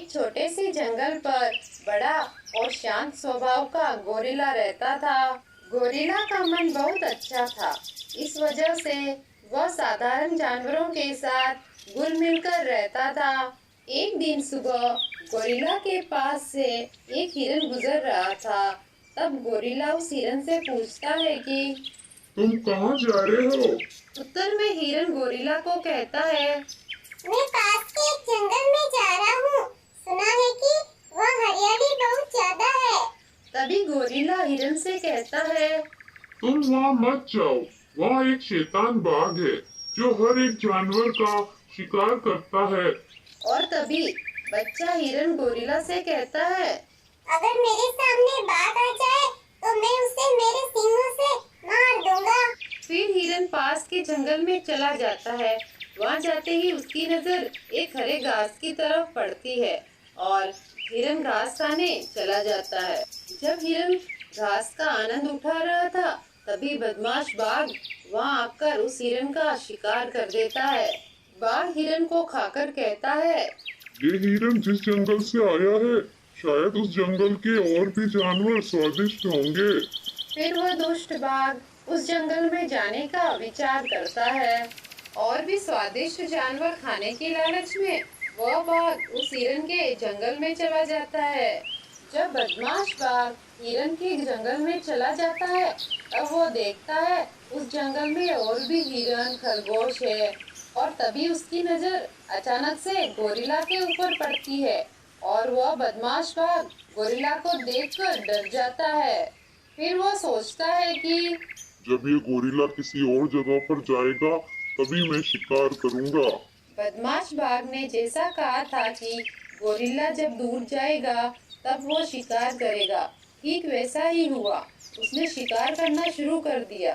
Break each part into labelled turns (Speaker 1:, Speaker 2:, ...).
Speaker 1: एक छोटे से जंगल पर बड़ा और शांत स्वभाव का गोरिल्ला रहता था। गोरिल्ला का मन बहुत अच्छा था। इस वजह से वह साधारण जानवरों के साथ घुल मिलकर रहता था। एक दिन सुबह गोरिल्ला के पास से एक हिरन गुजर रहा था। तब गोरिल्ला उस हिरन से पूछता है कि
Speaker 2: तुम कहाँ जा रहे हो?
Speaker 1: उत्तर में हिरन गोरिल्ला को कहता है,
Speaker 3: मैं पास के एक जंगल में जा रहा हूँ। सुना है कि वहाँ हरियाली बहुत ज्यादा है।
Speaker 1: तभी गोरिल्ला हिरन से कहता है,
Speaker 2: तुम वहाँ मत जाओ। वहाँ एक शैतान बाघ है जो हर एक जानवर का शिकार करता है।
Speaker 1: और तभी बच्चा हिरन गोरिल्ला से कहता है,
Speaker 3: अगर मेरे सामने बाघ आ जाए तो मैं उसे मेरे सींगों से मार दूंगा।
Speaker 1: फिर हिरन पास के जंगल में चला जाता है। वहाँ जाते ही उसकी नजर एक हरे घास की तरफ पड़ती है और हिरन घास खाने चला जाता है। जब हिरन घास का आनंद उठा रहा था, तभी बदमाश बाघ वहाँ आकर उस हिरन का शिकार कर देता है। बाघ हिरन को खाकर कहता है,
Speaker 2: ये हिरन जिस जंगल से आया है, शायद उस जंगल के और भी जानवर स्वादिष्ट होंगे।
Speaker 1: फिर वह दुष्ट बाघ उस जंगल में जाने का विचार करता है और भी स्वादिष्ट जानवर खाने की लालच में वह बाघ उस हिरन के जंगल में चला जाता है। जब बदमाश बाघ हिरन के जंगल में चला जाता है, तब वो देखता है उस जंगल में और भी हिरन खरगोश है। और तभी उसकी नजर अचानक से गोरिल्ला के ऊपर पड़ती है और वह बदमाश बाघ गोरिल्ला को देखकर डर जाता है। फिर वो सोचता है कि
Speaker 2: जब ये गोरिल्ला किसी और जगह पर जाएगा, तभी मैं शिकार करूंगा।
Speaker 1: बदमाश बाघ ने जैसा कहा था कि गोरिल्ला जब दूर जाएगा तब वो शिकार करेगा, ठीक वैसा ही हुआ। उसने शिकार करना शुरू कर दिया।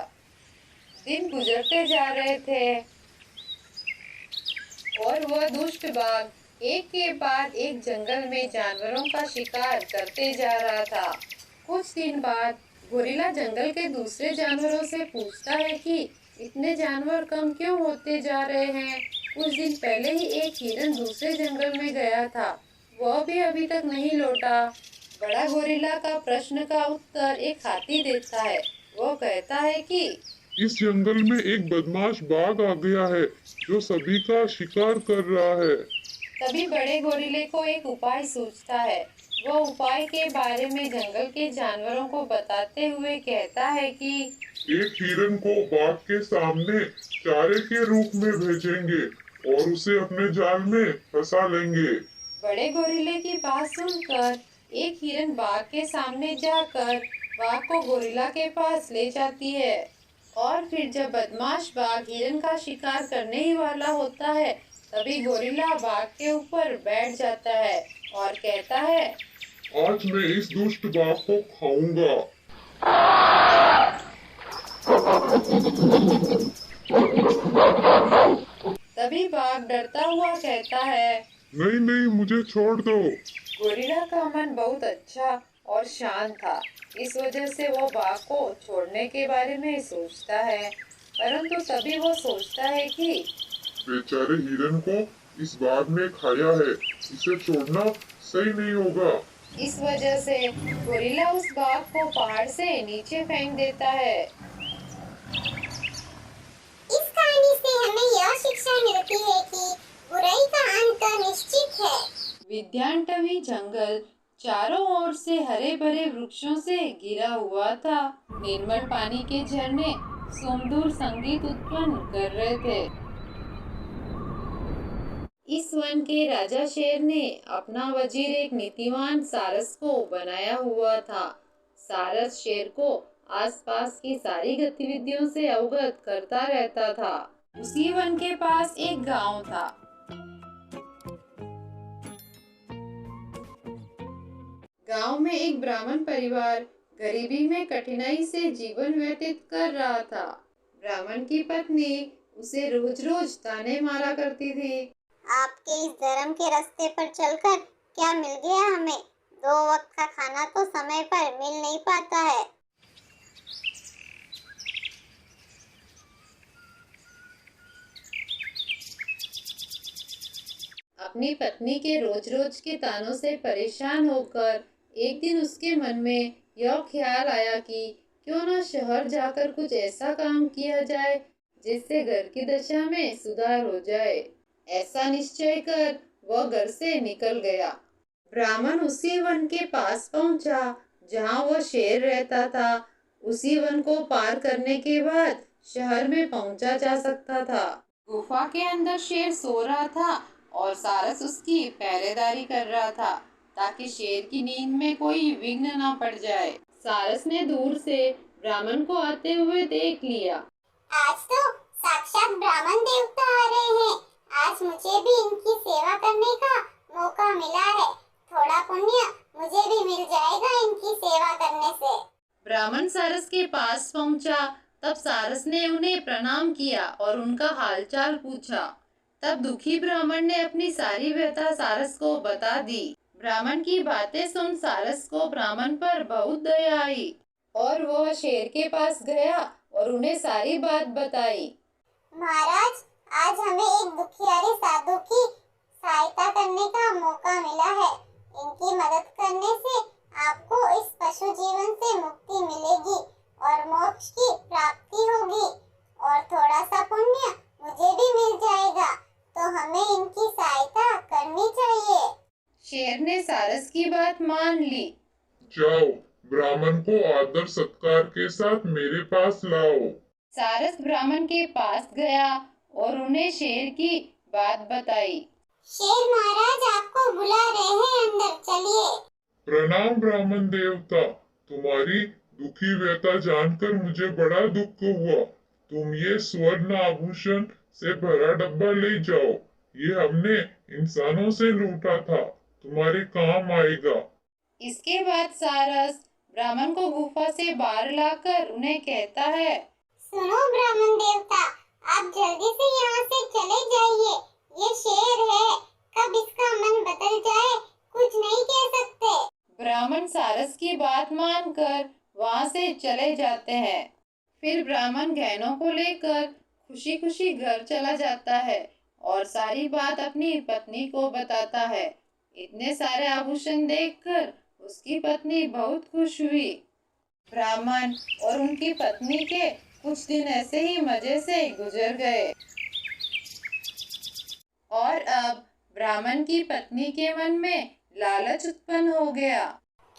Speaker 1: दिन गुजरते जा रहे थे और वह दुष्ट बाघ एक के बाद एक जंगल में जानवरों का शिकार करते जा रहा था। कुछ दिन बाद गोरिल्ला जंगल के दूसरे जानवरों से पूछता है कि इतने जानवर कम क्यों होते जा रहे हैं। कुछ दिन पहले ही एक हिरन दूसरे जंगल में गया था, वह भी अभी तक नहीं लौटा। बड़ा गोरिल्ला का प्रश्न का उत्तर एक हाथी देता है। वो कहता है कि
Speaker 2: इस जंगल में एक बदमाश बाघ आ गया है जो सभी का शिकार कर रहा है।
Speaker 1: तभी बड़े गोरिल्ले को एक उपाय सूझता है। वह उपाय के बारे में जंगल के जानवरों को बताते हुए कहता है कि
Speaker 2: एक हिरन को बाघ के सामने चारे के रूप में भेजेंगे और उसे अपने जाल में फंसा लेंगे।
Speaker 1: बड़े गोरिल्ले की बात सुनकर एक हिरन बाघ के सामने जाकर बाघ को गोरिल्ला के पास ले जाती है। और फिर जब बदमाश बाघ हिरन का शिकार करने ही वाला होता है, तभी गोरिल्ला बाघ के ऊपर बैठ जाता है और कहता है,
Speaker 2: आज मैं इस दुष्ट बाघ को खाऊंगा।
Speaker 1: तभी बाघ डरता हुआ कहता है,
Speaker 2: नहीं नहीं, मुझे छोड़ दो।
Speaker 1: गोरिल्ला का मन बहुत अच्छा और शांत था। इस वजह से वो बाघ को छोड़ने के बारे में सोचता है, परंतु तभी वो सोचता है कि
Speaker 2: बेचारे हिरन को इस बाघ ने खाया है, इसे छोड़ना सही नहीं होगा।
Speaker 1: इस वजह से गोरिल्ला उस बाघ को पहाड़ से नीचे फेंक देता है।
Speaker 3: इस कहानी से हमें यह शिक्षा मिलती है कि बुराई का अंत निश्चित है।
Speaker 1: विद्याटवी जंगल चारों ओर से हरे भरे वृक्षों से घिरा हुआ था। निर्मल पानी के झरने सुमधुर संगीत उत्पन्न कर रहे थे। इस वन के राजा शेर ने अपना वजीर एक नीतिवान सारस को बनाया हुआ था। सारस शेर को आसपास की सारी गतिविधियों से अवगत करता रहता था। उसी वन के पास एक गांव था। गांव में एक ब्राह्मण परिवार गरीबी में कठिनाई से जीवन व्यतीत कर रहा था। ब्राह्मण की पत्नी उसे रोज रोज ताने मारा करती थी।
Speaker 3: आपके इस धर्म के रास्ते पर चलकर क्या मिल गया हमें? 2 वक्त का खाना तो समय पर मिल नहीं पाता है।
Speaker 1: अपनी पत्नी के रोज रोज के तानों से परेशान होकर एक दिन उसके मन में यह ख्याल आया कि क्यों न शहर जाकर कुछ ऐसा काम किया जाए जिससे घर की दशा में सुधार हो जाए। ऐसा निश्चय कर वह घर से निकल गया। ब्राह्मण उसी वन के पास पहुंचा जहां वह शेर रहता था। उसी वन को पार करने के बाद शहर में पहुंचा जा सकता था। गुफा के अंदर शेर सो रहा था और सारस उसकी पहरेदारी कर रहा था ताकि शेर की नींद में कोई विघ्न ना पड़ जाए। सारस ने दूर से ब्राह्मण को आते हुए देख लिया।
Speaker 3: आज तो साक्षात ब्राह्मण देवता आ रहे हैं। आज मुझे भी इनकी सेवा करने का मौका मिला है। थोड़ा पुण्य मुझे भी मिल जाएगा इनकी सेवा करने से।
Speaker 1: ब्राह्मण सारस के पास पहुंचा। तब सारस ने उन्हें प्रणाम किया और उनका हालचाल पूछा। तब दुखी ब्राह्मण ने अपनी सारी व्यथा सारस को बता दी। ब्राह्मण की बातें सुन सारस को ब्राह्मण पर बहुत दया आई और वह शेर के पास गया और उन्हें सारी बात बताई।
Speaker 3: महाराज, आज हमें एक दुखियारे साधु की सहायता करने का मौका मिला है। इनकी मदद करने से आपको इस पशु जीवन से मुक्ति मिलेगी और मोक्ष की प्राप्ति होगी और थोड़ा सा पुण्य मुझे भी मिल जाएगा, तो हमें इनकी सहायता करनी चाहिए।
Speaker 1: शेर ने सारस की बात मान ली।
Speaker 2: जाओ, ब्राह्मण को आदर सत्कार के साथ मेरे पास लाओ।
Speaker 1: सारस ब्राह्मण के पास गया और उन्हें शेर की बात बताई।
Speaker 3: शेर महाराज आपको बुला रहे हैं, अंदर चलिए।
Speaker 2: प्रणाम ब्राह्मण देवता, तुम्हारी दुखी व्यथा जानकर मुझे बड़ा दुख हुआ। तुम ये स्वर्ण आभूषण से भरा डब्बा ले जाओ। ये हमने इंसानों से लूटा था, तुम्हारे काम आएगा।
Speaker 1: इसके बाद सारस ब्राह्मण को गुफा से बाहर लाकर उन्हें कहता है,
Speaker 3: सुनो ब्राह्मण देवता, आप जल्दी से यहाँ से चले जाइए। ये शेर है, कब इसका मन बदल जाए कुछ नहीं कह सकते।
Speaker 1: ब्राह्मण सारस की बात मानकर वहाँ से चले जाते हैं। फिर ब्राह्मण गहनों को लेकर खुशी खुशी घर चला जाता है और सारी बात अपनी पत्नी को बताता है। इतने सारे आभूषण देखकर उसकी पत्नी बहुत खुश हुई। ब्राह्मण और उनकी पत्नी के कुछ दिन ऐसे ही मजे से गुजर गए और अब ब्राह्मण की पत्नी के मन में लालच उत्पन्न हो गया।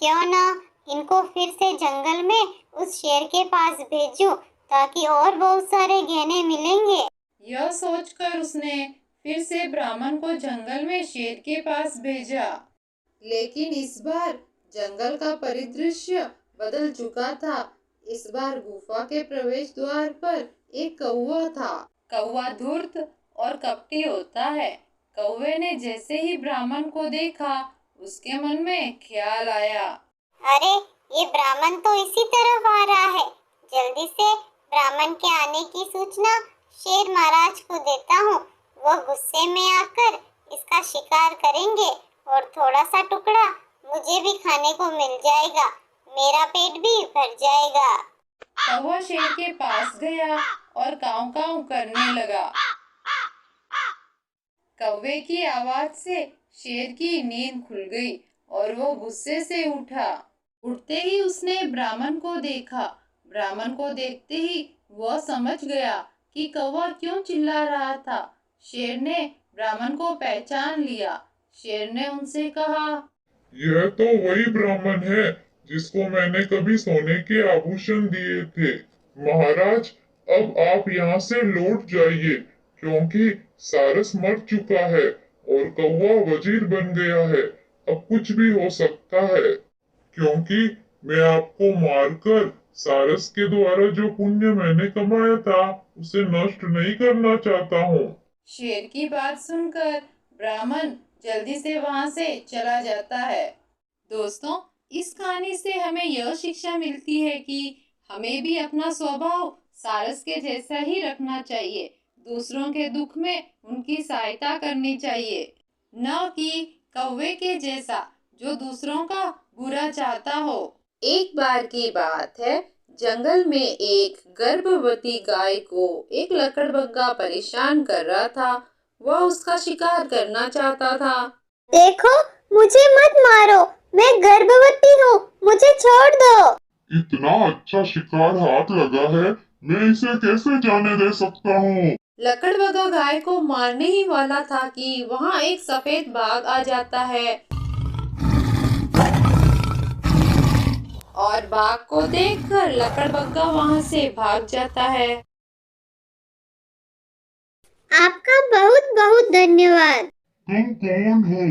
Speaker 3: क्यों ना इनको फिर से जंगल में उस शेर के पास भेजूं, ताकि और बहुत सारे गहने मिलेंगे।
Speaker 1: यह सोचकर उसने फिर से ब्राह्मण को जंगल में शेर के पास भेजा। लेकिन इस बार जंगल का परिदृश्य बदल चुका था। इस बार गुफा के प्रवेश द्वार पर एक कौवा था। कौवा धूर्त और कपटी होता है। कौवे ने जैसे ही ब्राह्मण को देखा, उसके मन में ख्याल आया,
Speaker 3: अरे ये ब्राह्मण तो इसी तरफ आ रहा है। जल्दी से ब्राह्मण के आने की सूचना शेर महाराज को देता हूँ। वह गुस्से में आकर इसका शिकार करेंगे और थोड़ा सा टुकड़ा मुझे भी खाने को मिल जाएगा। मेरा पेट भी भर जाएगा।
Speaker 1: कौवा शेर के पास गया और काऊ काऊ करने लगा। कौवे की आवाज से शेर की नींद खुल गई और वो गुस्से से उठा। उठते ही उसने ब्राह्मण को देखा। ब्राह्मण को देखते ही वह समझ गया कि कौवा क्यों चिल्ला रहा था। शेर ने ब्राह्मण को पहचान लिया। शेर ने उनसे कहा,
Speaker 2: यह तो वही ब्राह्मण है जिसको मैंने कभी सोने के आभूषण दिए थे। महाराज, अब आप यहाँ से लौट जाइए, क्योंकि सारस मर चुका है और कौवा वजीर बन गया है। अब कुछ भी हो सकता है, क्योंकि मैं आपको मारकर सारस के द्वारा जो पुण्य मैंने कमाया था उसे नष्ट नहीं करना चाहता हूँ।
Speaker 1: शेर की बात सुनकर ब्राह्मण जल्दी से वहां से चला जाता है। दोस्तों, इस कहानी से हमें यह शिक्षा मिलती है कि हमें भी अपना स्वभाव सारस के जैसा ही रखना चाहिए। दूसरों के दुख में उनकी सहायता करनी चाहिए, न कि कौवे के जैसा जो दूसरों का बुरा चाहता हो। एक बार की बात है, जंगल में एक गर्भवती गाय को एक लकड़बग्गा परेशान कर रहा था। वह उसका शिकार करना चाहता था।
Speaker 3: देखो, मुझे मत मारो, मैं गर्भवती हूँ, मुझे छोड़ दो।
Speaker 2: इतना अच्छा शिकार हाथ लगा है, मैं इसे कैसे जाने दे सकता हूँ।
Speaker 1: लकड़बग्गा गाय को मारने ही वाला था कि वहाँ एक सफेद बाघ आ जाता है और बाघ को देखकर लकड़बग्गा वहाँ से भाग जाता है।
Speaker 3: आपका बहुत बहुत धन्यवाद।
Speaker 2: तुम कौन हो?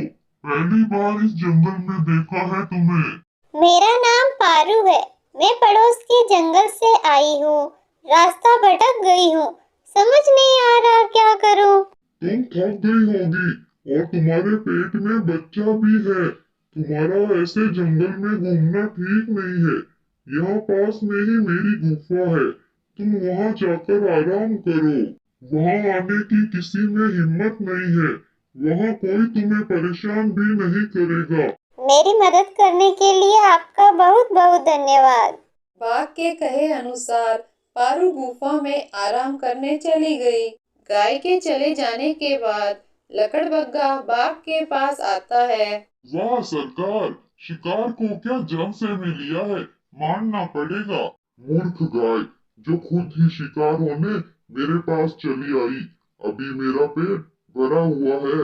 Speaker 2: पहली बार इस जंगल में देखा है तुम्हें।
Speaker 3: मेरा नाम पारू है। मैं पड़ोस के जंगल से आई हूँ। रास्ता भटक गई हूँ। समझ नहीं आ रहा क्या करूँ।
Speaker 2: तुम थक गई होगी और तुम्हारे पेट में बच्चा भी है। तुम्हारा ऐसे जंगल में घूमना ठीक नहीं है। यहाँ पास में ही मेरी गुफा है, तुम वहाँ जाकर आराम करो। वहाँ आने की किसी में हिम्मत नहीं है। वहाँ कोई तुम्हें परेशान भी नहीं करेगा।
Speaker 3: मेरी मदद करने के लिए आपका बहुत बहुत धन्यवाद।
Speaker 1: बाघ के कहे अनुसार पारू गुफा में आराम करने चली गई। गाय के चले जाने के बाद लकड़बग्गा बाघ के पास आता है।
Speaker 2: वाह सरकार, शिकार को क्या जान से भी लिया है, मानना पड़ेगा। मूर्ख गाय, जो खुद ही शिकार होने मेरे पास चली आई। अभी मेरा पेट भरा हुआ है,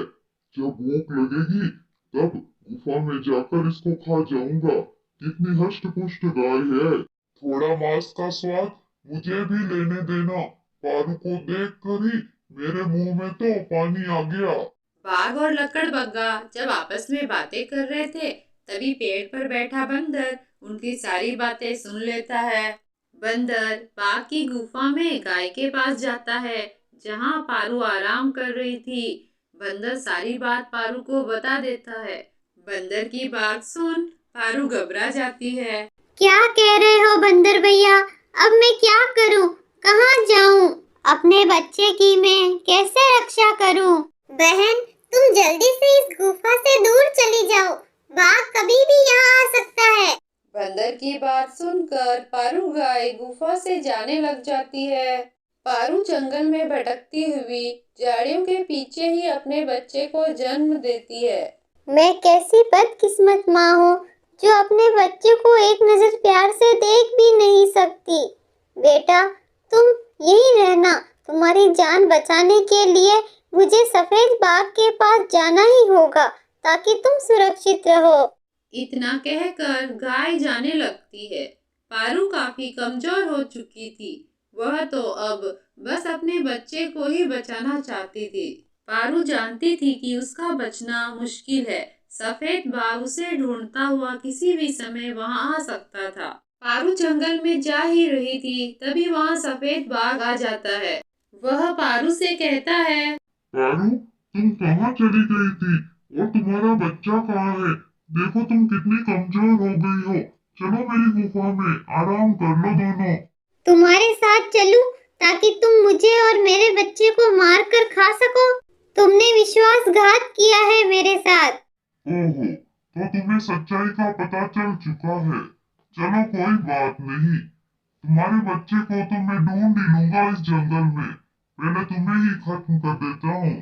Speaker 2: जब भूख लगेगी तब गुफा में जाकर इसको खा जाऊंगा। कितनी हष्ट पुष्ट गाय है। थोड़ा मांस का स्वाद मुझे भी लेने देना। पारू को देखकर ही मेरे मुंह में तो पानी आ गया।
Speaker 1: बाघ और लकड़बग्गा जब आपस में बातें कर रहे थे, तभी पेड़ पर बैठा बंदर उनकी सारी बातें सुन लेता है। बंदर बाघ की गुफा में गाय के पास जाता है, जहाँ पारू आराम कर रही थी। बंदर सारी बात पारू को बता देता है। बंदर की बात सुन पारू घबरा जाती है।
Speaker 3: क्या कह रहे हो बंदर भैया? अब मैं क्या करूं? कहाँ जाऊं? अपने बच्चे की मैं कैसे रक्षा करूं? बहन, तुम जल्दी से इस गुफा से दूर चली जाओ। बाघ कभी भी यहाँ आ सकता है।
Speaker 1: बंदर की बात सुनकर पारू गाय गुफा से जाने लग जाती है। पारू जंगल में भटकती हुई झाड़ियों के पीछे ही अपने बच्चे को जन्म देती है।
Speaker 3: मैं कैसी बदकिस्मत माँ हूँ जो अपने बच्चे को एक नजर प्यार से देख भी नहीं सकती। बेटा, तुम यहीं रहना। तुम्हारी जान बचाने के लिए मुझे सफेद बाघ के पास जाना ही होगा, ताकि तुम सुरक्षित रहो।
Speaker 1: इतना कहकर गाय जाने लगती है। पारू काफी कमजोर हो चुकी थी। वह तो अब बस अपने बच्चे को ही बचाना चाहती थी। पारू जानती थी कि उसका बचना मुश्किल है। सफेद बाघ उसे ढूंढता हुआ किसी भी समय वहां आ सकता था। पारू जंगल में जा ही रही थी, तभी वहां सफेद बाघ आ जाता है। वह पारू से कहता है,
Speaker 2: पारू, तुम कहाँ चली गई थी और तुम्हारा बच्चा कहाँ है? देखो तुम कितनी कमजोर हो गई हो। चलो मेरी गुफा में आराम कर लो दोनों।
Speaker 3: तुम्हारे साथ चलूं ताकि तुम मुझे और मेरे बच्चे को मार कर खा सको? तुमने विश्वासघात किया है मेरे साथ।
Speaker 2: ओहो, तो तुम्हें सच्चाई का पता चल चुका है। चलो कोई बात नहीं, तुम्हारे बच्चे को तो मैं ढूंढ ही लूंगा इस जंगल में। पहले तुम्हें ही खत्म कर देता हूँ।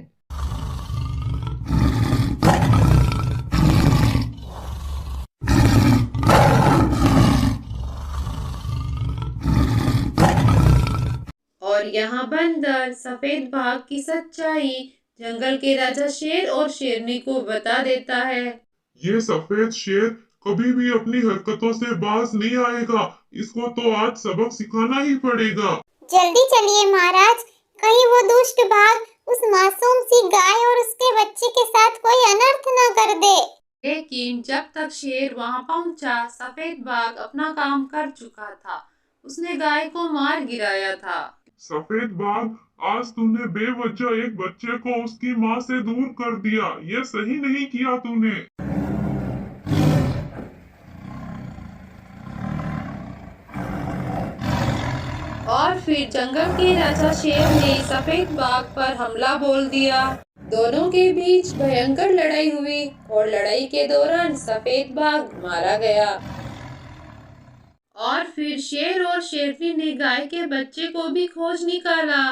Speaker 1: और यहाँ बंदर सफेद बाघ की सच्चाई जंगल के राजा शेर और शेरनी को बता देता है।
Speaker 2: ये सफेद शेर कभी भी अपनी हरकतों से बाज नहीं आएगा। इसको तो आज सबक सिखाना ही पड़ेगा।
Speaker 3: जल्दी चलिए महाराज, कहीं वो दुष्ट बाघ उस मासूम सी गाय और उसके बच्चे के साथ कोई अनर्थ न कर दे।
Speaker 1: लेकिन जब तक शेर वहां पहुंचा, सफेद बाघ अपना काम कर चुका था। उसने गाय को मार गिराया था।
Speaker 2: सफेद बाघ, आज तूने बेवजह एक बच्चे को उसकी माँ से दूर कर दिया। ये सही नहीं किया तूने।
Speaker 1: और फिर जंगल के राजा शेर ने सफेद बाघ पर हमला बोल दिया। दोनों के बीच भयंकर लड़ाई हुई और लड़ाई के दौरान सफेद बाघ मारा गया। और फिर शेर और शेरनी ने गाय के बच्चे को भी खोज निकाला।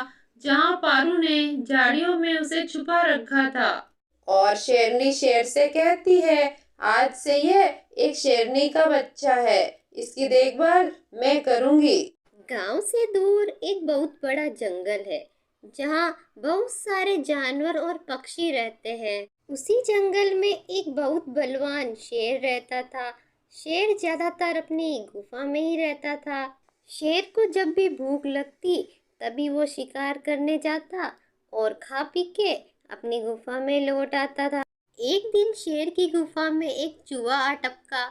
Speaker 1: जहाँ पारू ने झाड़ियों में उसे छुपा रखा था। और शेरनी शेर से कहती है, आज से ये एक शेरनी का बच्चा है, इसकी देखभाल मैं करूंगी।
Speaker 4: गांव से दूर एक बहुत बड़ा जंगल है जहाँ बहुत सारे जानवर और पक्षी रहते हैं। उसी जंगल में एक बहुत बलवान शेर रहता था। शेर ज्यादातर अपनी गुफा में ही रहता था। शेर को जब भी भूख लगती तभी वो शिकार करने जाता और खा पी के अपनी गुफा में लौट आता था। एक दिन शेर की गुफा में एक चूहा आ टपका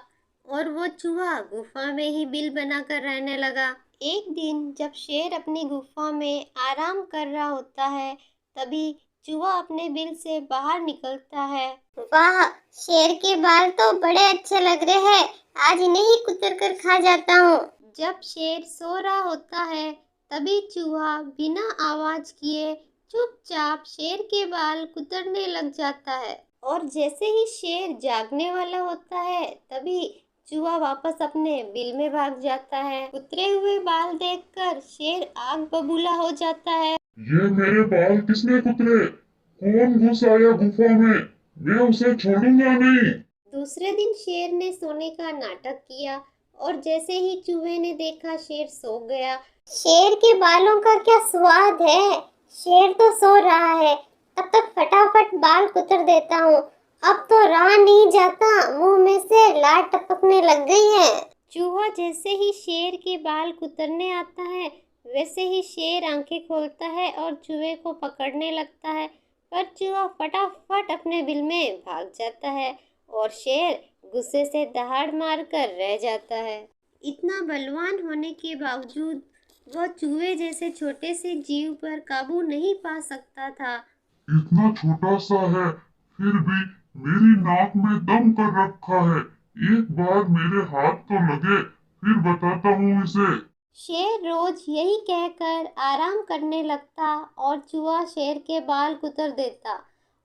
Speaker 4: और वो चूहा गुफा में ही बिल बनाकर रहने लगा। एक दिन जब शेर अपनी गुफा में आराम कर रहा होता है तभी चूहा अपने बिल से बाहर निकलता है।
Speaker 3: वाह, शेर के बाल तो बड़े अच्छे लग रहे हैं, आज इन्हें ही कुतर कर खा जाता हूँ।
Speaker 4: जब शेर सो रहा होता है तभी चूहा बिना आवाज किए चुपचाप शेर के बाल कुतरने लग जाता है और जैसे ही शेर जागने वाला होता है तभी चूहा वापस अपने बिल में भाग जाता है। कुतरे हुए बाल देखकर शेर आग बबूला हो जाता है।
Speaker 2: ये मेरे बाल किसने कुतरे? कौन घुस आया गुफा में? मैं उसे छोड़ूंगा नहीं।
Speaker 4: दूसरे दिन शेर ने सोने का नाटक किया और जैसे ही चूहे ने देखा शेर सो गया।
Speaker 3: शेर के बालों का क्या स्वाद है, शेर तो सो रहा है, तब तक फटाफट बाल कुतर देता हूँ। अब तो रहा नहीं जाता, मुंह में से लार टपकने लग गई है।
Speaker 4: चूहा जैसे ही शेर के बाल कुतरने आता है वैसे ही शेर आंखें खोलता है और चूहे को पकड़ने लगता है, पर चूहा फटाफट अपने बिल में भाग जाता है और शेर गुस्से से दहाड़ मारकर रह जाता है। इतना बलवान होने के बावजूद वह चूहे जैसे छोटे से जीव पर काबू नहीं पा सकता था।
Speaker 2: इतना छोटा सा है, फिर भी मेरी नाक में दम कर रखा है। एक बार मेरे हाथ तो लगे, फिर बताता हूँ इसे।
Speaker 4: शेर रोज यही कहकर आराम करने लगता और चूहा शेर के बाल कुतर देता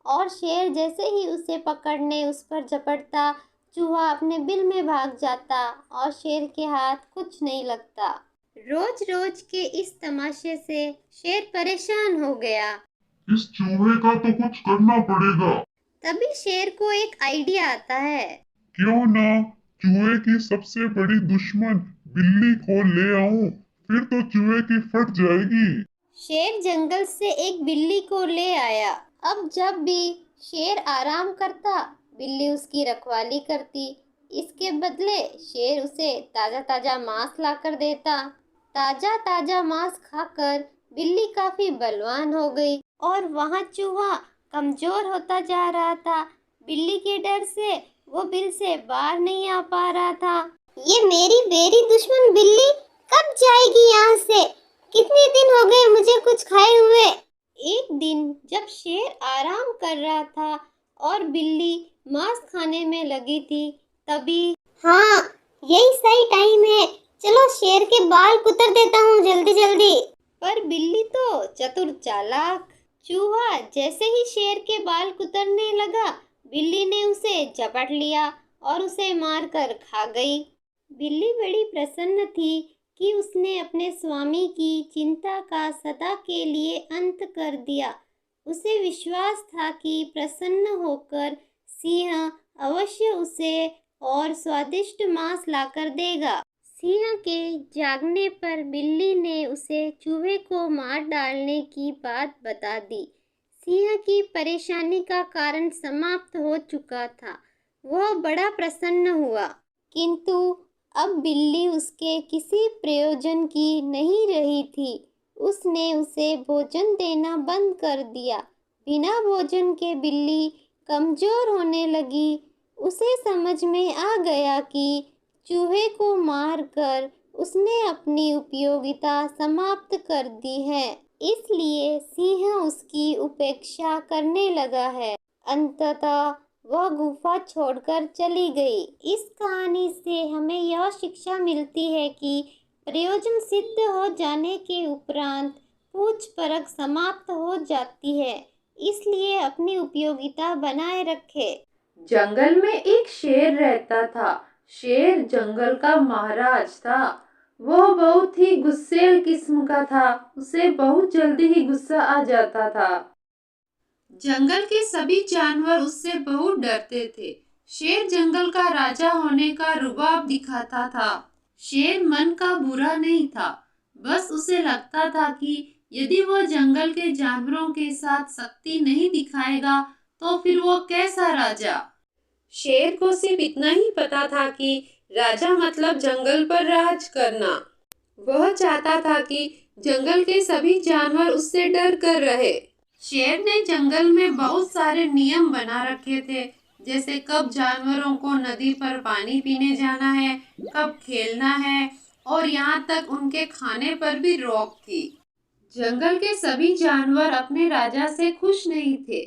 Speaker 4: और शेर जैसे ही उसे पकड़ने उस पर झपटता चूहा अपने बिल में भाग जाता और शेर के हाथ कुछ नहीं लगता। रोज रोज के इस तमाशे से शेर परेशान हो गया।
Speaker 2: इस चूहे का तो कुछ करना पड़ेगा।
Speaker 4: तभी शेर को एक आइडिया आता है।
Speaker 2: क्यों ना चूहे की सबसे बड़ी दुश्मन बिल्ली को ले आऊं, फिर तो चूहे की फट जाएगी।
Speaker 4: शेर जंगल से एक बिल्ली को ले आया। अब जब भी शेर आराम करता बिल्ली उसकी रखवाली करती। इसके बदले शेर उसे ताजा ताजा मांस लाकर देता। ताजा ताजा मांस खाकर बिल्ली काफी बलवान हो गई और वहाँ चूहा कमजोर होता जा रहा था। बिल्ली के डर से वो बिल से बाहर नहीं आ पा रहा था।
Speaker 3: ये मेरी बेरी दुश्मन बिल्ली कब जाएगी यहाँ से? कितने दिन हो गए मुझे कुछ खाए हुए।
Speaker 4: एक दिन जब शेर आराम कर रहा था और बिल्ली मांस खाने में लगी थी तभी
Speaker 3: हाँ, यही सही टाइम है, चलो शेर के बाल कुतर देता हूँ जल्दी जल्दी।
Speaker 4: पर बिल्ली तो चतुर चालाक। चूहा जैसे ही शेर के बाल कुतरने लगा बिल्ली ने उसे झपट लिया और उसे मारकर खा गई। बिल्ली बड़ी प्रसन्न थी कि उसने अपने स्वामी की चिंता का सदा के लिए अंत कर दिया। उसे विश्वास था कि प्रसन्न होकर सिंह अवश्य उसे और स्वादिष्ट मांस लाकर देगा। सिंह के जागने पर बिल्ली ने उसे चूहे को मार डालने की बात बता दी। सिंह की परेशानी का कारण समाप्त हो चुका था। वह बड़ा प्रसन्न हुआ, किंतु अब बिल्ली उसके किसी प्रयोजन की नहीं रही थी। उसने उसे भोजन देना बंद कर दिया। बिना भोजन के बिल्ली कमजोर होने लगी। उसे समझ में आ गया कि चूहे को मारकर उसने अपनी उपयोगिता समाप्त कर दी है, इसलिए सिंह उसकी उपेक्षा करने लगा है। अंततः वह गुफा छोड़कर चली गई। इस कहानी से हमें यह शिक्षा मिलती है कि प्रयोजन सिद्ध हो जाने के उपरांत पूछ परख समाप्त हो जाती है, इसलिए अपनी उपयोगिता बनाए रखे।
Speaker 1: जंगल में एक शेर रहता था। शेर जंगल का महाराज था। वह बहुत ही गुस्सैल किस्म का था। उसे बहुत जल्दी ही गुस्सा आ जाता था। जंगल के सभी जानवर उससे बहुत डरते थे। शेर जंगल का राजा होने का रुबाब दिखाता था। शेर मन का बुरा नहीं था, बस उसे लगता था कि यदि वह जंगल के जानवरों के साथ सख्ती नहीं दिखाएगा तो फिर वो कैसा राजा। शेर को सिर्फ इतना ही पता था कि राजा मतलब जंगल पर राज करना। वह चाहता था कि जंगल के सभी जानवर उससे डर कर रहे। शेर ने जंगल में बहुत सारे नियम बना रखे थे, जैसे कब जानवरों को नदी पर पानी पीने जाना है, कब खेलना है, और यहाँ तक उनके खाने पर भी रोक थी। जंगल के सभी जानवर अपने राजा से खुश नहीं थे।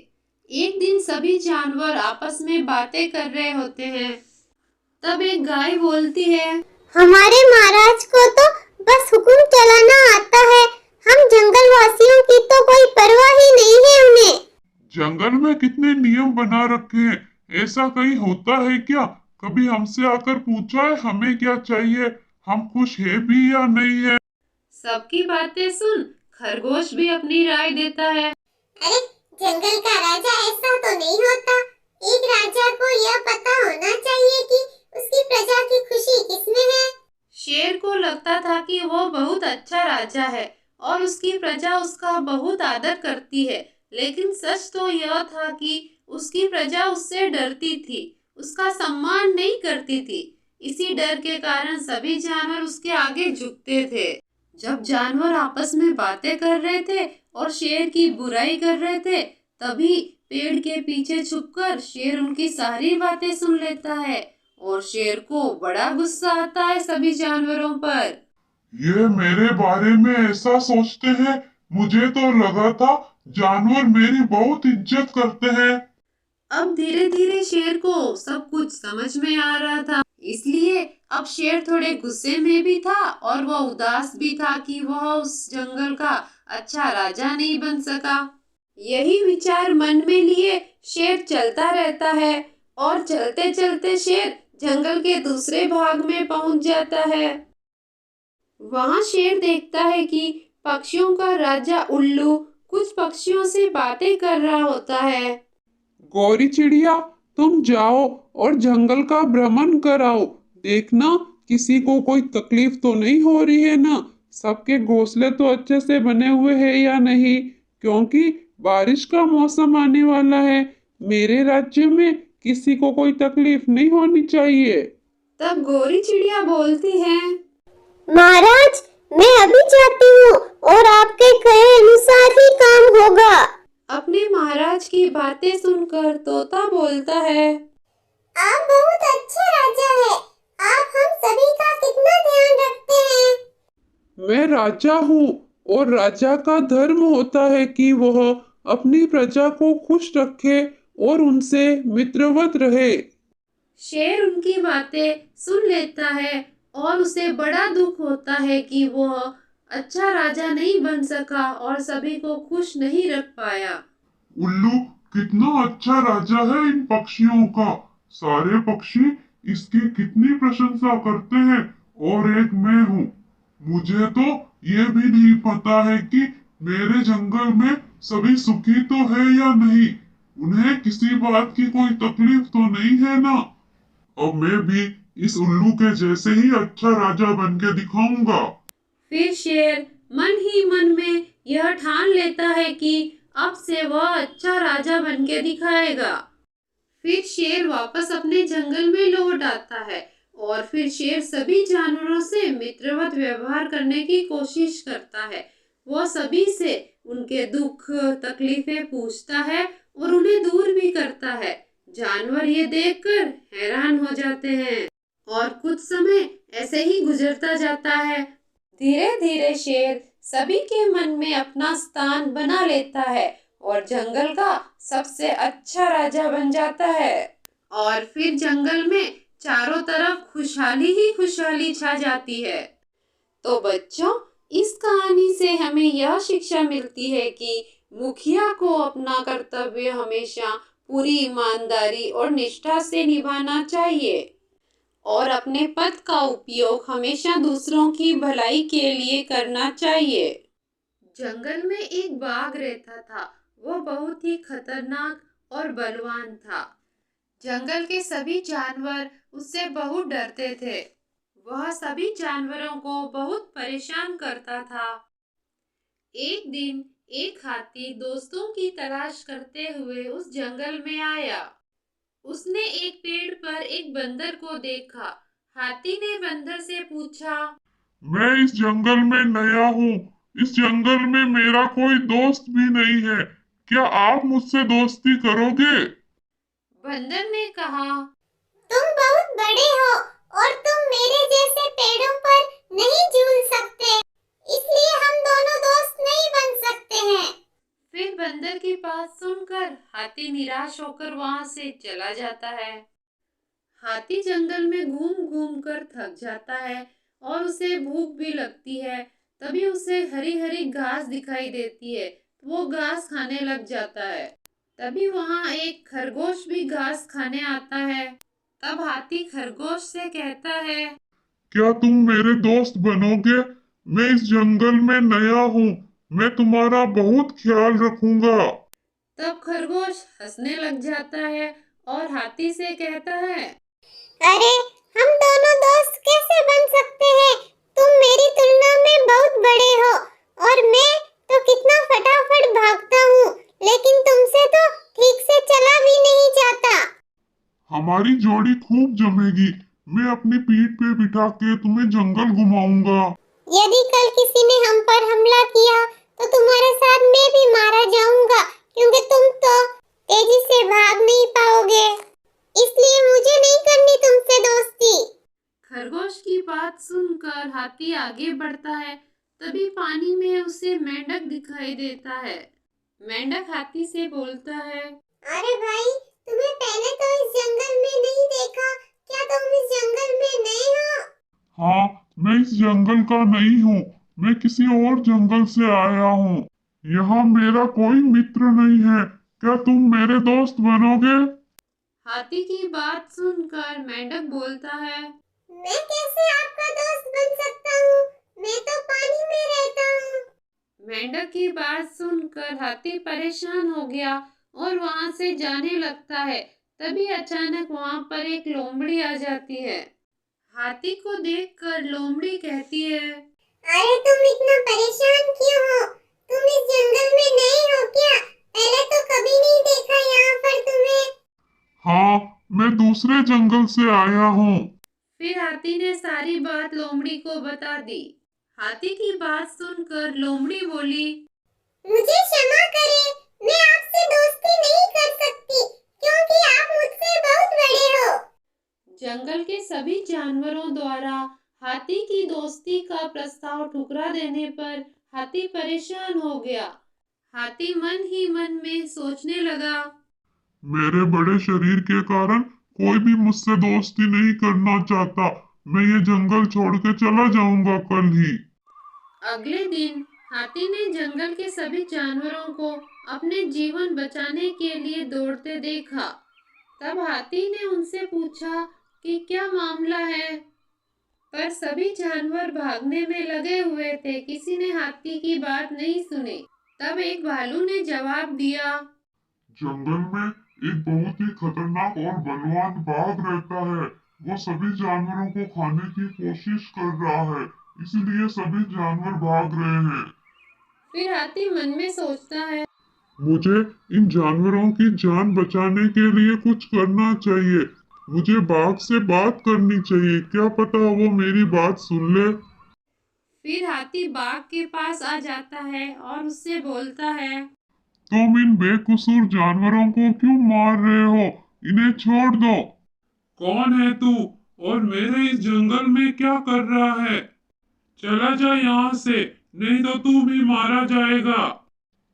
Speaker 1: एक दिन सभी जानवर आपस में बातें कर रहे होते हैं। तब एक गाय बोलती है,
Speaker 3: हमारे महाराज को तो बस हुक्म चलाना आता है। हम जंगल वासियों की तो कोई परवाह ही नहीं है उन्हें।
Speaker 2: जंगल में कितने नियम बना रखे हैं, ऐसा कहीं होता है क्या? कभी हमसे आकर पूछा है हमें क्या चाहिए, हम खुश है भी या नहीं है?
Speaker 1: सबकी बातें सुन खरगोश भी अपनी राय देता है।
Speaker 3: अरे जंगल का राजा ऐसा तो नहीं होता। एक राजा को यह पता होना चाहिए कि उसकी प्रजा की खुशी किसमें है।
Speaker 1: शेर को लगता था कि वो बहुत अच्छा राजा है और उसकी प्रजा उसका बहुत आदर करती है, लेकिन सच तो यह था कि उसकी प्रजा उससे डरती थी, उसका सम्मान नहीं करती थी। इसी डर के कारण सभी जानवर उसके आगे झुकते थे। जब जानवर आपस में बातें कर रहे थे और शेर की बुराई कर रहे थे, तभी पेड़ के पीछे छुपकर शेर उनकी सारी बातें सुन लेता है और शेर को बड़ा गुस्सा आता है सभी जानवरों पर।
Speaker 2: ये मेरे बारे में ऐसा सोचते हैं? मुझे तो लगा था जानवर मेरी बहुत इज्जत करते हैं।
Speaker 1: अब धीरे धीरे शेर को सब कुछ समझ में आ रहा था, इसलिए अब शेर थोड़े गुस्से में भी था और वह उदास भी था कि वह उस जंगल का अच्छा राजा नहीं बन सका। यही विचार मन में लिए शेर चलता रहता है और चलते चलते शेर जंगल के दूसरे भाग में पहुंच जाता है। वहां शेर देखता है कि पक्षियों का राजा उल्लू कुछ पक्षियों से बातें कर रहा होता है।
Speaker 5: गौरी चिड़िया, तुम जाओ और जंगल का भ्रमण कराओ। देखना किसी को कोई तकलीफ तो नहीं हो रही है ना, सबके घोंसले तो अच्छे से बने हुए हैं या नहीं, क्योंकि बारिश का मौसम आने वाला है। मेरे राज्य में किसी को कोई तकलीफ नहीं होनी चाहिए।
Speaker 1: तब गोरी चिड़िया बोलती है,
Speaker 3: महाराज मैं अभी जाती हूँ और आपके कहे अनुसार ही काम होगा।
Speaker 1: अपने महाराज की बातें सुनकर तोता बोलता है,
Speaker 3: आप बहुत अच्छे राजा हैं। आप हम सभी का कितना ध्यान रखते हैं।
Speaker 5: मैं राजा हूँ और राजा का धर्म होता है कि वह अपनी प्रजा को खुश रखे और उनसे मित्रवत रहे।
Speaker 1: शेर उनकी बातें सुन लेता है और उसे बड़ा दुख होता है कि वह अच्छा राजा नहीं बन सका और सभी को खुश नहीं रख पाया।
Speaker 2: उल्लू कितना अच्छा राजा है इन पक्षियों का। सारे पक्षी इसकी कितनी प्रशंसा करते हैं और एक मैं हूँ। मुझे तो ये भी नहीं पता है कि मेरे जंगल में सभी सुखी तो है या नहीं, उन्हें किसी बात की कोई तकलीफ तो नहीं है ना। अब मैं भी इस उल्लू के जैसे ही अच्छा राजा बन के दिखाऊंगा।
Speaker 1: फिर शेर मन ही मन में यह ठान लेता है कि अब से वह अच्छा राजा बन के दिखाएगा। फिर शेर वापस अपने जंगल में लौट आता है और फिर शेर सभी जानवरों से मित्रवत व्यवहार करने की कोशिश करता है। वह सभी से उनके दुख तकलीफें पूछता है और उन्हें दूर भी करता है। जानवर ये देखकर हैरान हो जाते हैं और कुछ समय ऐसे ही गुजरता जाता है। धीरे धीरे शेर सभी के मन में अपना स्थान बना लेता है और जंगल का सबसे अच्छा राजा बन जाता है। और फिर जंगल में चारों तरफ खुशहाली ही खुशहाली छा जाती है। तो बच्चों, इस कहानी से हमें यह शिक्षा मिलती है कि मुखिया को अपना कर्तव्य हमेशा पूरी ईमानदारी और निष्ठा से निभाना चाहिए। और अपने पद का उपयोग हमेशा दूसरों की भलाई के लिए करना चाहिए। जंगल में एक बाघ रहता था। वह बहुत ही खतरनाक और बलवान था। जंगल के सभी जानवर उससे बहुत डरते थे। वह सभी जानवरों को बहुत परेशान करता था। एक दिन एक हाथी दोस्तों की तलाश करते हुए उस जंगल में आया। उसने एक पेड़ पर एक बंदर को देखा। हाथी ने बंदर से पूछा,
Speaker 2: मैं इस जंगल में नया हूँ। इस जंगल में मेरा कोई दोस्त भी नहीं है। क्या आप मुझसे दोस्ती करोगे?
Speaker 1: बंदर ने कहा,
Speaker 3: तुम बहुत बड़े हो और तुम मेरे जैसे पेड़ों पर नहीं झूल सकते, इसलिए हम दोनों दोस्त नहीं बन सकते हैं।
Speaker 1: फिर बंदर की बात सुनकर हाथी निराश होकर वहां से चला जाता है। हाथी जंगल में घूम घूम कर थक जाता है और उसे भूख भी लगती है। तभी उसे हरी हरी घास दिखाई देती है। वो घास खाने लग जाता है। तभी वहां एक खरगोश भी घास खाने आता है। तब हाथी खरगोश से कहता है,
Speaker 2: क्या तुम मेरे दोस्त बनोगे? मैं इस जंगल में नया हूँ। मैं तुम्हारा बहुत ख्याल रखूंगा।
Speaker 1: तब खरगोश हंसने लग जाता है और हाथी से कहता है,
Speaker 3: अरे, हम दोनों दोस्त कैसे बन सकते हैं? तुम मेरी तुलना में बहुत बड़े हो और मैं तो कितना फटाफट भागता हूँ, लेकिन तुमसे तो ठीक से चला भी नहीं जाता।
Speaker 2: हमारी जोड़ी खूब जमेगी। मैं अपनी पीठ पे बिठा के तुम्हें जंगल घुमाऊंगा।
Speaker 3: यदि कल किसी ने हम पर हमला किया तो तुम्हारे साथ मैं भी मारा जाऊंगा, क्योंकि तुम तो तेजी से भाग नहीं पाओगे। इसलिए मुझे नहीं करनी तुमसे दोस्ती।
Speaker 1: खरगोश की बात सुनकर हाथी आगे बढ़ता है। तभी पानी में उसे मेंढक दिखाई देता है। मेंढक हाथी से बोलता है,
Speaker 3: अरे भाई, तुम्हें पहले तो इस जंगल में नहीं देखा। क्या तुम इस जंगल में नए हो?
Speaker 2: हाँ, मैं इस जंगल का नहीं हूँ। मैं किसी और जंगल से आया हूँ। यहाँ मेरा कोई मित्र नहीं है। क्या तुम मेरे दोस्त बनोगे?
Speaker 1: हाथी की बात सुनकर मेंढक बोलता है,
Speaker 3: मैं कैसे आपका दोस्त बन सकता हूँ? मैं तो पानी में रहता हूँ।
Speaker 1: मेंढक की बात सुनकर हाथी परेशान हो गया और वहां से जाने लगता है। तभी अचानक वहां पर एक लोमड़ी आ जाती है। हाथी को देखकर लोमड़ी कहती है,
Speaker 3: अरे, तुम इतना परेशान क्यों हो? तुम इस जंगल में नए हो क्या? पहले तो कभी नहीं देखा यहाँ पर तुम्हें।
Speaker 2: हाँ, मैं दूसरे जंगल से आया हूँ।
Speaker 1: फिर हाथी ने सारी बात लोमड़ी को बता दी। हाथी की बात सुनकर लोमड़ी बोली,
Speaker 3: मुझे क्षमा करें, मैं आपसे दोस्ती नहीं कर सकती, क्योंकि आप मुझसे बहुत बड़े हो।
Speaker 1: जंगल के सभी जानवरों द्वारा हाथी की दोस्ती का प्रस्ताव ठुकरा देने पर हाथी परेशान हो गया। हाथी मन ही मन में सोचने लगा,
Speaker 2: मेरे बड़े शरीर के कारण कोई भी मुझसे दोस्ती नहीं करना चाहता। मैं ये जंगल छोड़ के चला जाऊंगा कल ही।
Speaker 1: अगले दिन हाथी ने जंगल के सभी जानवरों को अपने जीवन बचाने के लिए दौड़ते देखा। तब हाथी ने उनसे पूछा कि क्या मामला है, पर सभी जानवर भागने में लगे हुए थे। किसी ने हाथी की बात नहीं सुनी। तब एक भालू ने जवाब दिया,
Speaker 2: जंगल में एक बहुत ही खतरनाक और बलवान बाघ रहता है। वो सभी जानवरों को खाने की कोशिश कर रहा है, इसलिए सभी जानवर भाग रहे हैं।
Speaker 1: फिर हाथी मन में सोचता है,
Speaker 2: मुझे इन जानवरों की जान बचाने के लिए कुछ करना चाहिए। मुझे बाघ से बात करनी चाहिए। क्या पता वो मेरी बात सुन ले।
Speaker 1: फिर हाथी बाघ के पास आ जाता है और उससे बोलता है,
Speaker 2: तुम इन बेकसूर जानवरों को क्यों मार रहे हो? इन्हें छोड़ दो। कौन है तू और मेरे इस जंगल में क्या कर रहा है? चला जा यहाँ से, नहीं तो तू भी मारा जाएगा।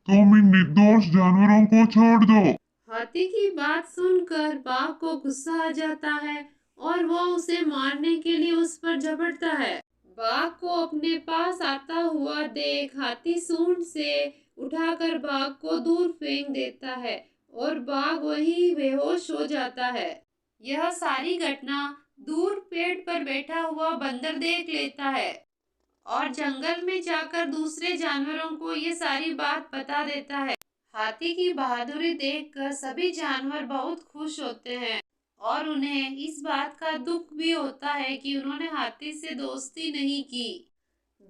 Speaker 2: तुम इन निर्दोष जानवरों को छोड़ दो।
Speaker 1: हाथी की बात सुनकर बाघ को गुस्सा आ जाता है और वो उसे मारने के लिए उस पर झपटता है। बाघ को अपने पास आता हुआ देख हाथी सूंड से उठाकर बाघ को दूर फेंक देता है और बाघ वहीं बेहोश हो जाता है। यह सारी घटना दूर पेड़ पर बैठा हुआ बंदर देख लेता है और जंगल में जाकर दूसरे जानवरों को ये सारी बात बता देता है। हाथी की बहादुरी देखकर सभी जानवर बहुत खुश होते हैं और उन्हें इस बात का दुख भी होता है कि उन्होंने हाथी से दोस्ती नहीं की।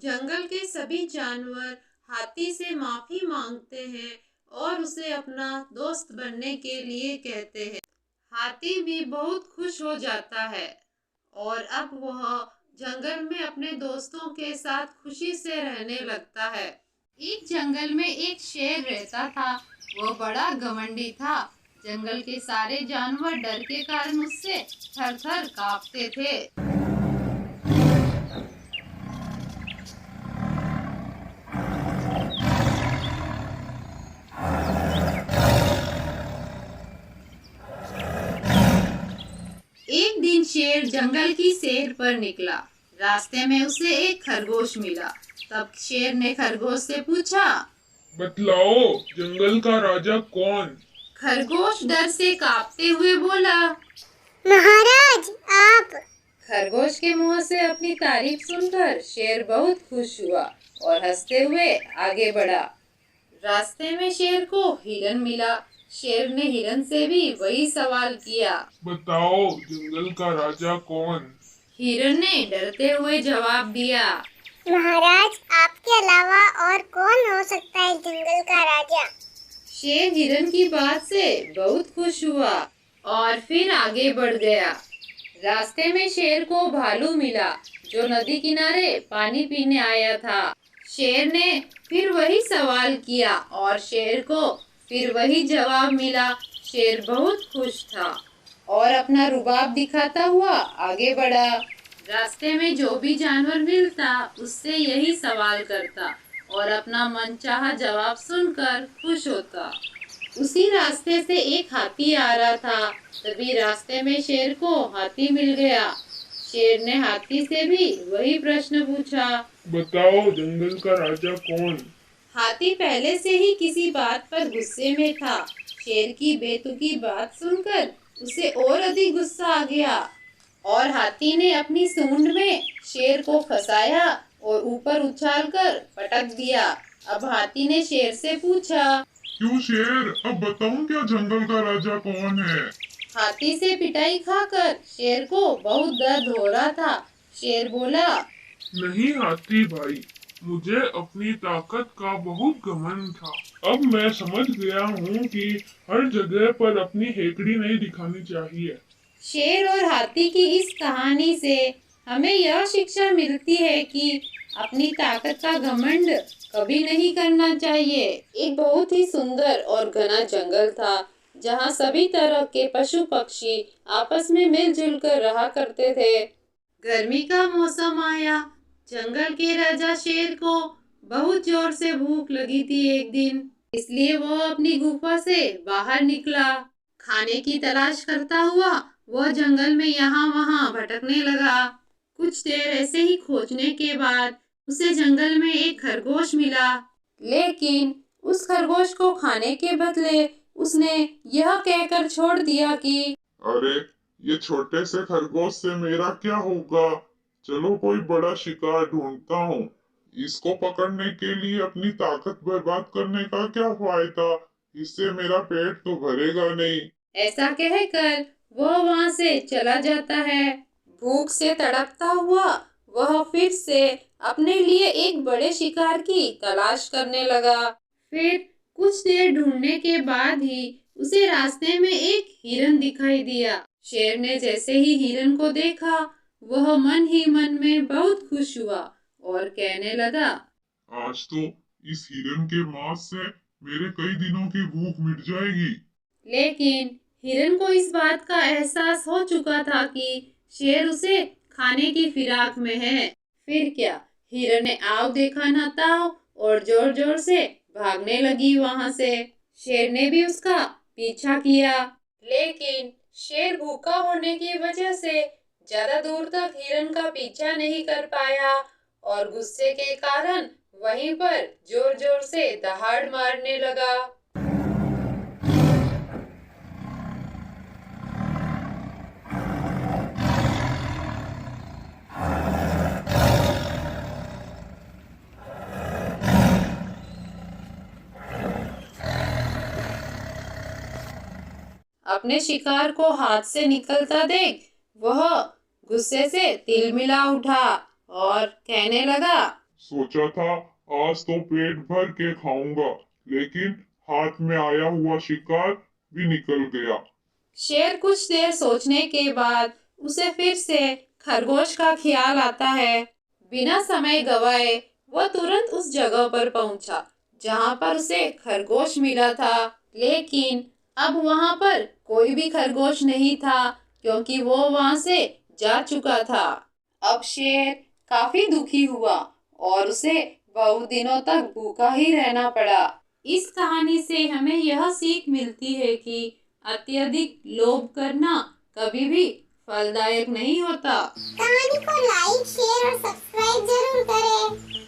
Speaker 1: जंगल के सभी जानवर हाथी से माफी मांगते हैं और उसे अपना दोस्त बनने के लिए कहते हैं। हाथी भी बहुत खुश हो जाता है और अब वह जंगल में अपने दोस्तों के साथ खुशी से रहने लगता है। एक जंगल में एक शेर रहता था। वह बड़ा घमंडी था। जंगल के सारे जानवर डर के कारण उससे थर-थर कांपते थे। एक दिन शेर जंगल की सैर पर निकला। रास्ते में उसे एक खरगोश मिला। तब शेर ने खरगोश से पूछा,
Speaker 2: बतलाओ जंगल का राजा कौन?
Speaker 1: खरगोश डर से कांपते हुए बोला,
Speaker 3: महाराज आप।
Speaker 1: खरगोश के मुंह से अपनी तारीफ सुनकर शेर बहुत खुश हुआ और हंसते हुए आगे बढ़ा। रास्ते में शेर को हिरन मिला। शेर ने हिरन से भी वही सवाल किया,
Speaker 2: बताओ जंगल का राजा कौन?
Speaker 1: हिरन ने डरते हुए जवाब दिया,
Speaker 3: महाराज आपके अलावा और कौन हो सकता है जंगल का राजा?
Speaker 1: शेर हिरन की बात से बहुत खुश हुआ और फिर आगे बढ़ गया। रास्ते में शेर को भालू मिला जो नदी किनारे पानी पीने आया था। शेर ने फिर वही सवाल किया और शेर को फिर वही जवाब मिला। शेर बहुत खुश था और अपना रुबाब दिखाता हुआ आगे बढ़ा। रास्ते में जो भी जानवर मिलता उससे यही सवाल करता और अपना मनचाहा जवाब सुनकर खुश होता। उसी रास्ते से एक हाथी आ रहा था। तभी रास्ते में शेर को हाथी मिल गया। शेर ने हाथी से भी वही प्रश्न पूछा,
Speaker 2: बताओ जंगल का राजा कौन?
Speaker 1: हाथी पहले से ही किसी बात पर गुस्से में था। शेर की बेतुकी बात सुनकर उसे और अधिक गुस्सा आ गया और हाथी ने अपनी सूंड में शेर को फंसाया और ऊपर उछालकर पटक दिया। अब हाथी ने शेर से पूछा,
Speaker 2: क्यों शेर, अब बताऊं क्या जंगल का राजा कौन है?
Speaker 1: हाथी से पिटाई खाकर शेर को बहुत दर्द हो रहा था। शेर बोला,
Speaker 2: नहीं हाथी भाई, मुझे अपनी ताकत का बहुत घमंड था। अब मैं समझ गया हूँ कि हर जगह पर अपनी हेकड़ी नहीं दिखानी चाहिए।
Speaker 1: शेर और हाथी की इस कहानी से हमें यह शिक्षा मिलती है कि अपनी ताकत का घमंड कभी नहीं करना चाहिए। एक बहुत ही सुंदर और घना जंगल था जहाँ सभी तरह के पशु पक्षी आपस में मिलजुल कर रहा करते थे। गर्मी का मौसम आया। जंगल के राजा शेर को बहुत जोर से भूख लगी थी एक दिन, इसलिए वो अपनी गुफा से बाहर निकला। खाने की तलाश करता हुआ वह जंगल में यहाँ वहाँ भटकने लगा। कुछ देर ऐसे ही खोजने के बाद उसे जंगल में एक खरगोश मिला, लेकिन उस खरगोश को खाने के बदले उसने यह कहकर छोड़ दिया कि
Speaker 2: अरे ये छोटे से खरगोश से मेरा क्या होगा? चलो कोई बड़ा शिकार ढूंढता हूँ। इसको पकड़ने के लिए अपनी ताकत बर्बाद करने का क्या फायदा? इससे मेरा पेट तो भरेगा नहीं।
Speaker 1: ऐसा कहकर वह वहां से चला जाता है। भूख से तड़पता हुआ वह फिर से अपने लिए एक बड़े शिकार की तलाश करने लगा। फिर कुछ देर ढूंढने के बाद ही उसे रास्ते में एक हिरन दिखाई दिया। शेर ने जैसे ही हिरन को देखा वह मन ही मन में बहुत खुश हुआ और कहने लगा,
Speaker 2: आज तो इस हिरन के मांस से मेरे कई दिनों की भूख मिट जाएगी।
Speaker 1: लेकिन हिरन को इस बात का एहसास हो चुका था कि शेर उसे खाने की फिराक में है। फिर क्या, हिरन ने आव देखा न ताव और जोर जोर से भागने लगी वहां से। शेर ने भी उसका पीछा किया, लेकिन शेर भूखा होने की वजह से ज्यादा दूर तक हिरन का पीछा नहीं कर पाया और गुस्से के कारण वहीं पर जोर जोर से दहाड़ मारने लगा। अपने शिकार को हाथ से निकलता देख वह गुस्से से तिलमिला उठा और कहने लगा,
Speaker 2: सोचा था आज तो पेट भर के खाऊंगा, लेकिन हाथ में आया हुआ शिकार भी निकल गया।
Speaker 1: शेर कुछ देर सोचने के बाद उसे फिर से खरगोश का ख्याल आता है। बिना समय गवाए वह तुरंत उस जगह पर पहुंचा जहां पर उसे खरगोश मिला था, लेकिन अब वहां पर कोई भी खरगोश नहीं था क्योंकि वो वहां से जा चुका था। अब शेर काफी दुखी हुआ और उसे बहुत दिनों तक भूखा ही रहना पड़ा। इस कहानी से हमें यह सीख मिलती है कि अत्यधिक लोभ करना कभी भी फलदायक नहीं होता।
Speaker 3: कहानी को लाइक, शेयर और सब्सक्राइब जरूर करें।